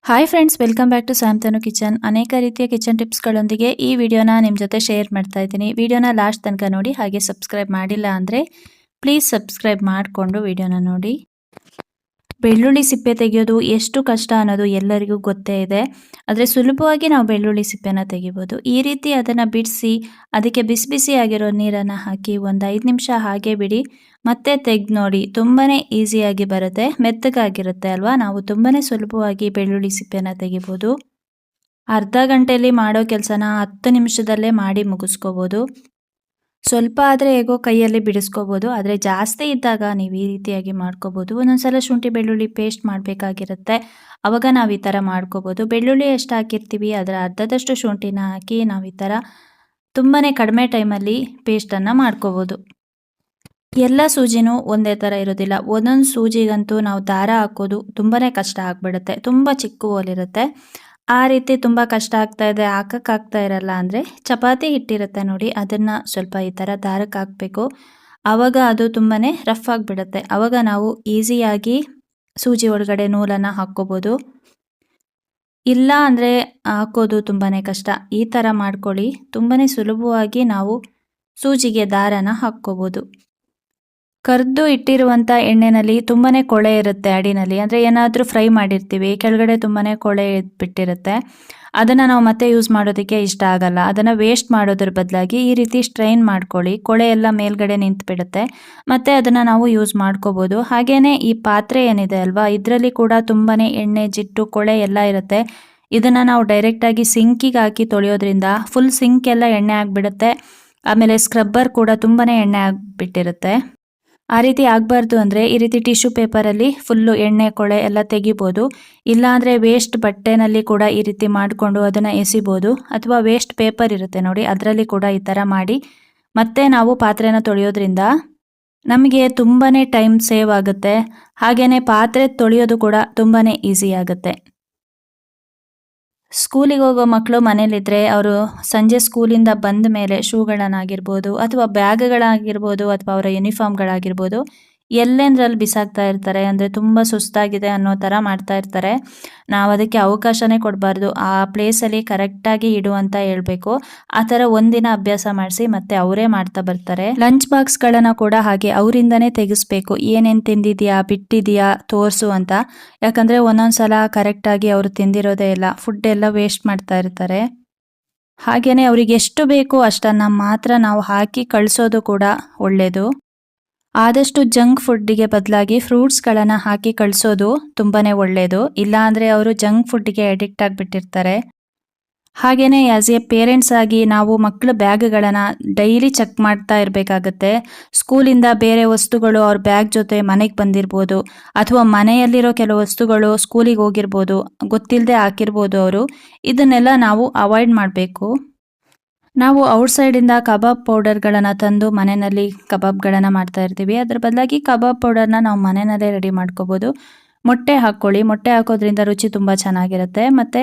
Hi friends, welcome back to ಸ್ಯಾಮ್ತನು kitchen. ಅನೇಕ ರೀತಿಯ ಕಿಚನ್ ಟಿಪ್ಸ್ಗಳೊಂದಿಗೆ ಈ ವಿಡಿಯೋನ ನಿಮ್ಮ ಜೊತೆ ಶೇರ್ ಮಾಡ್ತಾ ಇದ್ದೀನಿ. ವಿಡಿಯೋನ ಲಾಸ್ಟ್ ತನಕ ನೋಡಿ. ಹಾಗೆ ಸಬ್ಸ್ಕ್ರೈಬ್ ಮಾಡಿಲ್ಲ ಅಂದರೆ ಪ್ಲೀಸ್ ಸಬ್ಸ್ಕ್ರೈಬ್ ಮಾಡಿಕೊಂಡು ವಿಡಿಯೋನ ನೋಡಿ. ಬೆಳ್ಳುಳ್ಳಿ ಸಿಪ್ಪೆ ತೆಗೆಯೋದು ಎಷ್ಟು ಕಷ್ಟ ಅನ್ನೋದು ಎಲ್ಲರಿಗೂ ಗೊತ್ತೇ ಇದೆ. ಆದರೆ ಸುಲಭವಾಗಿ ನಾವು ಬೆಳ್ಳುಳ್ಳಿ ಸಿಪ್ಪೆನ ತೆಗಿಬೋದು. ಈ ರೀತಿ ಅದನ್ನು ಬಿಡಿಸಿ ಅದಕ್ಕೆ ಬಿಸಿ ಬಿಸಿ ಆಗಿರೋ ನೀರನ್ನು ಹಾಕಿ ಒಂದು 5 ನಿಮಿಷ ಹಾಗೆ ಬಿಡಿ. ಮತ್ತೆ ತೆಗೆದು ನೋಡಿ, ತುಂಬಾ ಈಸಿಯಾಗಿ ಬರುತ್ತೆ. ಮೆತ್ತಗಾಗಿರುತ್ತೆ ಅಲ್ವಾ. ನಾವು ತುಂಬಾ ಸುಲಭವಾಗಿ ಬೆಳ್ಳುಳ್ಳಿ ಸಿಪ್ಪೆನ ತೆಗಿಬೋದು. ಅರ್ಧ ಗಂಟೆಯಲ್ಲಿ ಮಾಡೋ ಕೆಲಸನ 10 ನಿಮಿಷದಲ್ಲೇ ಮಾಡಿ ಮುಗಿಸ್ಕೋಬೋದು. ಸ್ವಲ್ಪ ಆದರೆ ಹೇಗೋ ಕೈಯಲ್ಲಿ ಬಿಡಿಸ್ಕೋಬೋದು. ಆದರೆ ಜಾಸ್ತಿ ಇದ್ದಾಗ ನೀವು ಈ ರೀತಿಯಾಗಿ ಮಾಡ್ಕೋಬೋದು. ಒಂದೊಂದ್ಸಲ ಶುಂಠಿ ಬೆಳ್ಳುಳ್ಳಿ ಪೇಸ್ಟ್ ಮಾಡಬೇಕಾಗಿರುತ್ತೆ. ಆವಾಗ ನಾವು ಈ ಥರ ಮಾಡ್ಕೋಬೋದು. ಬೆಳ್ಳುಳ್ಳಿ ಎಷ್ಟು ಹಾಕಿರ್ತೀವಿ ಅದರ ಅರ್ಧದಷ್ಟು ಶುಂಠಿನ ಹಾಕಿ ನಾವು ಈ ಥರ ತುಂಬಾ ಕಡಿಮೆ ಟೈಮಲ್ಲಿ ಪೇಸ್ಟನ್ನು ಮಾಡ್ಕೋಬೋದು. ಎಲ್ಲ ಸೂಜಿನೂ ಒಂದೇ ಥರ ಇರೋದಿಲ್ಲ. ಒಂದೊಂದು ಸೂಜಿಗಂತೂ ನಾವು ದಾರ ಹಾಕೋದು ತುಂಬಾ ಕಷ್ಟ ಆಗಿಬಿಡುತ್ತೆ. ತುಂಬ ಚಿಕ್ಕ ಹೋಲಿರುತ್ತೆ. ಆ ರೀತಿ ತುಂಬ ಕಷ್ಟ ಆಗ್ತಾ ಇದೆ, ಹಾಕಕ್ಕಾಗ್ತಾ ಇರಲ್ಲ ಅಂದರೆ ಚಪಾತಿ ಹಿಟ್ಟಿರುತ್ತೆ ನೋಡಿ, ಅದನ್ನು ಸ್ವಲ್ಪ ಈ ಥರ ದಾರಕ್ಕೆ ಹಾಕಬೇಕು. ಆವಾಗ ಅದು ತುಂಬಾ ರಫ್ ಆಗಿಬಿಡುತ್ತೆ. ಆವಾಗ ನಾವು ಈಸಿಯಾಗಿ ಸೂಜಿ ಒಳಗಡೆ ನೂಲನ್ನು ಹಾಕ್ಕೋಬೋದು. ಇಲ್ಲ ಅಂದರೆ ಹಾಕೋದು ತುಂಬಾ ಕಷ್ಟ. ಈ ಥರ ಮಾಡ್ಕೊಳ್ಳಿ. ತುಂಬಾ ಸುಲಭವಾಗಿ ನಾವು ಸೂಜಿಗೆ ದಾರನ ಹಾಕ್ಕೋಬೋದು. ಕರ್ದು ಇಟ್ಟಿರುವಂಥ ಎಣ್ಣೆನಲ್ಲಿ ತುಂಬಾ ಕೊಳೆ ಇರುತ್ತೆ ಅಡಿನಲ್ಲಿ. ಅಂದರೆ ಏನಾದರೂ ಫ್ರೈ ಮಾಡಿರ್ತೀವಿ, ಕೆಳಗಡೆ ತುಂಬಾ ಕೊಳೆ ಬಿಟ್ಟಿರುತ್ತೆ. ಅದನ್ನು ನಾವು ಮತ್ತೆ ಯೂಸ್ ಮಾಡೋದಕ್ಕೆ ಇಷ್ಟ ಆಗಲ್ಲ. ಅದನ್ನು ವೇಸ್ಟ್ ಮಾಡೋದ್ರ ಬದಲಾಗಿ ಈ ರೀತಿ ಸ್ಟ್ರೈನ್ ಮಾಡ್ಕೊಳ್ಳಿ. ಕೊಳೆ ಎಲ್ಲ ಮೇಲ್ಗಡೆ ನಿಂತುಬಿಡುತ್ತೆ. ಮತ್ತು ಅದನ್ನು ನಾವು ಯೂಸ್ ಮಾಡ್ಕೋಬೋದು. ಹಾಗೆಯೇ ಈ ಪಾತ್ರೆ ಏನಿದೆ ಅಲ್ವಾ, ಇದರಲ್ಲಿ ಕೂಡ ತುಂಬಾ ಎಣ್ಣೆ, ಜಿಡ್ಡು, ಕೊಳೆ ಎಲ್ಲ ಇರುತ್ತೆ. ಇದನ್ನು ನಾವು ಡೈರೆಕ್ಟಾಗಿ ಸಿಂಕಿಗೆ ಹಾಕಿ ತೊಳೆಯೋದ್ರಿಂದ ಫುಲ್ ಸಿಂಕ್ ಎಲ್ಲ ಎಣ್ಣೆ ಆಗಿಬಿಡುತ್ತೆ. ಆಮೇಲೆ ಸ್ಕ್ರಬ್ಬರ್ ಕೂಡ ತುಂಬಾ ಎಣ್ಣೆ ಆಗಿಬಿಟ್ಟಿರುತ್ತೆ. ಆ ರೀತಿ ಆಗಬಾರ್ದು ಅಂದರೆ ಈ ರೀತಿ ಟಿಶ್ಯೂ ಪೇಪರಲ್ಲಿ ಫುಲ್ಲು ಎಣ್ಣೆ, ಕೊಳೆ ಎಲ್ಲ ತೆಗಿಬೋದು. ಇಲ್ಲಾಂದರೆ ವೇಸ್ಟ್ ಬಟ್ಟೆನಲ್ಲಿ ಕೂಡ ಈ ರೀತಿ ಮಾಡಿಕೊಂಡು ಅದನ್ನು ಎಸಿಬೋದು. ಅಥವಾ ವೇಸ್ಟ್ ಪೇಪರ್ ಇರುತ್ತೆ ನೋಡಿ, ಅದರಲ್ಲಿ ಕೂಡ ಈ ಥರ ಮಾಡಿ ಮತ್ತೆ ನಾವು ಪಾತ್ರೆನ ತೊಳೆಯೋದ್ರಿಂದ ನಮಗೆ ತುಂಬಾ ಟೈಮ್ ಸೇವ್ ಆಗುತ್ತೆ. ಹಾಗೆಯೇ ಪಾತ್ರೆ ತೊಳೆಯೋದು ಕೂಡ ತುಂಬಾ ಈಸಿ ಆಗುತ್ತೆ. ಸ್ಕೂಲಿಗೆ ಹೋಗೋ ಮಕ್ಕಳು ಮನೇಲಿದ್ದರೆ ಅವರು ಸಂಜೆ ಸ್ಕೂಲಿಂದ ಬಂದ ಮೇಲೆ ಶೂಗಳನ್ನಾಗಿರ್ಬೋದು ಅಥವಾ ಬ್ಯಾಗ್ಗಳಾಗಿರ್ಬೋದು ಅಥವಾ ಅವರ ಯೂನಿಫಾರ್ಮ್ಗಳಾಗಿರ್ಬೋದು ಎಲ್ಲೆಂದ್ರಲ್ಲಿ ಬಿಸಾಕ್ತಾ ಇರ್ತಾರೆ. ಅಂದರೆ ತುಂಬ ಸುಸ್ತಾಗಿದೆ ಅನ್ನೋ ಥರ ಮಾಡ್ತಾ ಇರ್ತಾರೆ. ನಾವು ಅದಕ್ಕೆ ಅವಕಾಶನೇ ಕೊಡಬಾರ್ದು. ಆ ಪ್ಲೇಸಲ್ಲಿ ಕರೆಕ್ಟಾಗಿ ಇಡು ಅಂತ ಹೇಳಬೇಕು. ಆ ಥರ ಒಂದಿನ ಅಭ್ಯಾಸ ಮಾಡಿಸಿ ಮತ್ತೆ ಅವರೇ ಮಾಡ್ತಾ ಬರ್ತಾರೆ. ಲಂಚ್ ಬಾಕ್ಸ್ಗಳನ್ನು ಕೂಡ ಹಾಗೆ ಅವರಿಂದನೇ ತೆಗೆಸ್ಬೇಕು. ಏನೇನು ತಿಂದಿದೆಯಾ, ಬಿಟ್ಟಿದೆಯಾ ತೋರಿಸು ಅಂತ. ಯಾಕಂದರೆ ಒಂದೊಂದು ಸಲ ಕರೆಕ್ಟಾಗಿ ಅವರು ತಿಂದಿರೋದೇ ಇಲ್ಲ, ಫುಡ್ ಎಲ್ಲ ವೇಸ್ಟ್ ಮಾಡ್ತಾ ಇರ್ತಾರೆ. ಹಾಗೆಯೇ ಅವರಿಗೆ ಎಷ್ಟು ಬೇಕೋ ಅಷ್ಟನ್ನು ಮಾತ್ರ ನಾವು ಹಾಕಿ ಕಳಿಸೋದು ಕೂಡ ಒಳ್ಳೆಯದು. ಆದಷ್ಟು ಜಂಕ್ ಫುಡ್ಡಿಗೆ ಬದಲಾಗಿ ಫ್ರೂಟ್ಸ್ಗಳನ್ನು ಹಾಕಿ ಕಳಿಸೋದು ತುಂಬಾ ಒಳ್ಳೆಯದು. ಇಲ್ಲಾಂದರೆ ಅವರು ಜಂಕ್ ಫುಡ್ಡಿಗೆ ಅಡಿಕ್ಟ್ ಆಗಿಬಿಟ್ಟಿರ್ತಾರೆ. ಹಾಗೆಯೇ ಆ್ಯಸ್ ಎ ಪೇರೆಂಟ್ಸ್ ಆಗಿ ನಾವು ಮಕ್ಕಳ ಬ್ಯಾಗ್ಗಳನ್ನು ಡೈಲಿ ಚೆಕ್ ಮಾಡ್ತಾ ಇರಬೇಕಾಗತ್ತೆ. ಸ್ಕೂಲಿಂದ ಬೇರೆ ವಸ್ತುಗಳು ಅವ್ರ ಬ್ಯಾಗ್ ಜೊತೆ ಮನೆಗೆ ಬಂದಿರ್ಬೋದು, ಅಥವಾ ಮನೆಯಲ್ಲಿರೋ ಕೆಲವು ವಸ್ತುಗಳು ಸ್ಕೂಲಿಗೆ ಹೋಗಿರ್ಬೋದು, ಗೊತ್ತಿಲ್ಲದೆ ಹಾಕಿರ್ಬೋದು ಅವರು. ಇದನ್ನೆಲ್ಲ ನಾವು ಅವಾಯ್ಡ್ ಮಾಡಬೇಕು. ನಾವು ಔಟ್ಸೈಡಿಂದ ಕಬಾಬ್ ಪೌಡರ್ಗಳನ್ನು ತಂದು ಮನೆಯಲ್ಲಿ ಕಬಾಬ್ಗಳನ್ನು ಮಾಡ್ತಾ ಇರ್ತೀವಿ. ಅದ್ರ ಬದಲಾಗಿ ಕಬಾಬ್ ಪೌಡರ್ನ ನಾವು ಮನೆಯಲ್ಲೇ ರೆಡಿ ಮಾಡ್ಕೋಬೋದು. ಮೊಟ್ಟೆ ಹಾಕ್ಕೊಳ್ಳಿ. ಮೊಟ್ಟೆ ಹಾಕೋದ್ರಿಂದ ರುಚಿ ತುಂಬ ಚೆನ್ನಾಗಿರುತ್ತೆ. ಮತ್ತು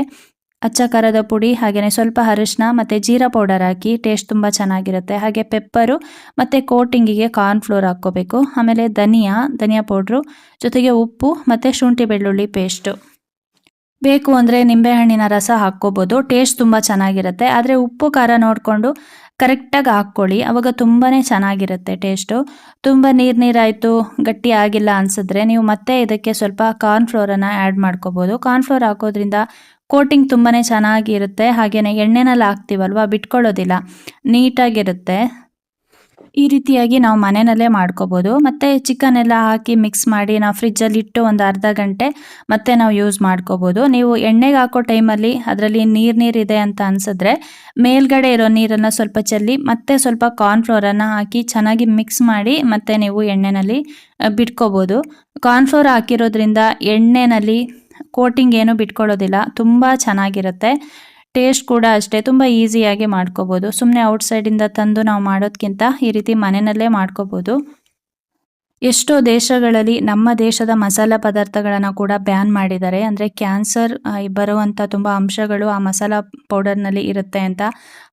ಅಚ್ಚ ಖಾರದ ಪುಡಿ, ಹಾಗೆಯೇ ಸ್ವಲ್ಪ ಅರಿಶಿನ ಮತ್ತು ಜೀರಾ ಪೌಡರ್ ಹಾಕಿ ಟೇಸ್ಟ್ ತುಂಬ ಚೆನ್ನಾಗಿರುತ್ತೆ. ಹಾಗೆ ಪೆಪ್ಪರು ಮತ್ತು ಕೋಟಿಂಗಿಗೆ ಕಾರ್ನ್ಫ್ಲೋರ್ ಹಾಕ್ಕೋಬೇಕು. ಆಮೇಲೆ ಧನಿಯಾ ಪೌಡ್ರು ಜೊತೆಗೆ ಉಪ್ಪು ಮತ್ತು ಶುಂಠಿ ಬೆಳ್ಳುಳ್ಳಿ ಪೇಸ್ಟು. ಬೇಕು ಅಂದರೆ ನಿಂಬೆಹಣ್ಣಿನ ರಸ ಹಾಕ್ಕೋಬೋದು. ಟೇಸ್ಟ್ ತುಂಬ ಚೆನ್ನಾಗಿರುತ್ತೆ. ಆದರೆ ಉಪ್ಪು ಖಾರ ನೋಡಿಕೊಂಡು ಕರೆಕ್ಟಾಗಿ ಹಾಕ್ಕೊಳ್ಳಿ. ಆವಾಗ ತುಂಬಾ ಚೆನ್ನಾಗಿರುತ್ತೆ ಟೇಸ್ಟು. ತುಂಬ ನೀರಾಯಿತು, ಗಟ್ಟಿ ಆಗಿಲ್ಲ ಅನಿಸಿದ್ರೆ ನೀವು ಮತ್ತೆ ಇದಕ್ಕೆ ಸ್ವಲ್ಪ ಕಾರ್ನ್ಫ್ಲೋರನ್ನು ಆ್ಯಡ್ ಮಾಡ್ಕೋಬೋದು. ಕಾರ್ನ್ಫ್ಲೋರ್ ಹಾಕೋದ್ರಿಂದ ಕೋಟಿಂಗ್ ತುಂಬಾ ಚೆನ್ನಾಗಿರುತ್ತೆ. ಹಾಗೆಯೇ ಎಣ್ಣೆನಲ್ಲಿ ಹಾಕ್ತೀವಲ್ವ, ಬಿಟ್ಕೊಳ್ಳೋದಿಲ್ಲ, ನೀಟಾಗಿರುತ್ತೆ. ಈ ರೀತಿಯಾಗಿ ನಾವು ಮನೆಯಲ್ಲೇ ಮಾಡ್ಕೋಬೋದು. ಮತ್ತು ಚಿಕನ್ ಎಲ್ಲ ಹಾಕಿ ಮಿಕ್ಸ್ ಮಾಡಿ ನಾವು ಫ್ರಿಜ್ಜಲ್ಲಿ ಇಟ್ಟು ಒಂದು ಅರ್ಧ ಗಂಟೆ ಮತ್ತೆ ನಾವು ಯೂಸ್ ಮಾಡ್ಕೋಬೋದು. ನೀವು ಎಣ್ಣೆಗೆ ಹಾಕೋ ಟೈಮಲ್ಲಿ ಅದರಲ್ಲಿ ನೀರಿದೆ ಅಂತ ಅನಿಸಿದ್ರೆ ಮೇಲ್ಗಡೆ ಇರೋ ನೀರನ್ನು ಸ್ವಲ್ಪ ಚೆಲ್ಲಿ ಮತ್ತೆ ಸ್ವಲ್ಪ ಕಾರ್ನ್ಫ್ಲೋರನ್ನು ಹಾಕಿ ಚೆನ್ನಾಗಿ ಮಿಕ್ಸ್ ಮಾಡಿ ಮತ್ತೆ ನೀವು ಎಣ್ಣೆಯಲ್ಲಿ ಬಿಟ್ಕೋಬೋದು. ಕಾರ್ನ್ಫ್ಲೋರ್ ಹಾಕಿರೋದ್ರಿಂದ ಎಣ್ಣೆಯಲ್ಲಿ ಕೋಟಿಂಗ್ ಏನು ಬಿಟ್ಕೊಳ್ಳೋದಿಲ್ಲ, ತುಂಬ ಚೆನ್ನಾಗಿರುತ್ತೆ. ಟೇಸ್ಟ್ ಕೂಡ ಅಷ್ಟೇ ತುಂಬ ಈಸಿಯಾಗಿ ಮಾಡ್ಕೋಬೋದು. ಸುಮ್ಮನೆ ಔಟ್ಸೈಡಿಂದ ತಂದು ನಾವು ಮಾಡೋದಕ್ಕಿಂತ ಈ ರೀತಿ ಮನೆಯಲ್ಲೇ ಮಾಡ್ಕೋಬೋದು. ಎಷ್ಟೋ ದೇಶಗಳಲ್ಲಿ ನಮ್ಮ ದೇಶದ ಮಸಾಲ ಪದಾರ್ಥಗಳನ್ನು ಕೂಡ ಬ್ಯಾನ್ ಮಾಡಿದ್ದಾರೆ. ಅಂದರೆ ಕ್ಯಾನ್ಸರ್ ಬರುವಂಥ ತುಂಬ ಅಂಶಗಳು ಆ ಮಸಾಲ ಪೌಡರ್ನಲ್ಲಿ ಇರುತ್ತೆ ಅಂತ.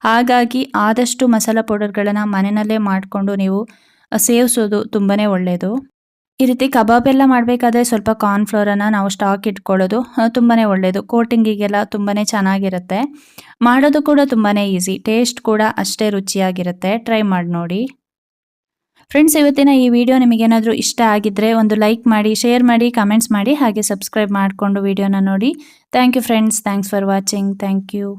ಹಾಗಾಗಿ ಆದಷ್ಟು ಮಸಾಲ ಪೌಡರ್ಗಳನ್ನು ಮನೆಯಲ್ಲೇ ಮಾಡಿಕೊಂಡು ನೀವು ಸೇವಿಸೋದು ತುಂಬಾ ಒಳ್ಳೆಯದು. ಈ ರೀತಿ ಕಬಾಬ್ ಎಲ್ಲ ಮಾಡಬೇಕಾದ್ರೆ ಸ್ವಲ್ಪ ಕಾರ್ನ್‌ಫ್ಲೋರನ್ನ ನಾವು ಸ್ಟಾಕ್ ಇಟ್ಕೊಳ್ಳೋದು ತುಂಬಾನೇ ಒಳ್ಳೆಯದು. ಕೋಟಿಂಗಿಗೆಲ್ಲ ತುಂಬಾನೇ ಚೆನ್ನಾಗಿರುತ್ತೆ. ಮಾಡೋದು ಕೂಡ ತುಂಬಾನೇ ಈಸಿ. ಟೇಸ್ಟ್ ಕೂಡ ಅಷ್ಟೇ ರುಚಿಯಾಗಿರುತ್ತೆ. ಟ್ರೈ ಮಾಡಿ ನೋಡಿ. ಫ್ರೆಂಡ್ಸ್, ಇವತ್ತಿನ ಈ ವಿಡಿಯೋ ನಿಮಗೇನಾದರೂ ಇಷ್ಟ ಆಗಿದ್ರೆ ಒಂದು ಲೈಕ್ ಮಾಡಿ, ಶೇರ್ ಮಾಡಿ, ಕಮೆಂಟ್ಸ್ ಮಾಡಿ, ಹಾಗೆ ಸಬ್ಸ್ಕ್ರೈಬ್ ಮಾಡಿಕೊಂಡು ವಿಡಿಯೋನ ನೋಡಿ. Thank you friends. Thanks for watching. Thank you.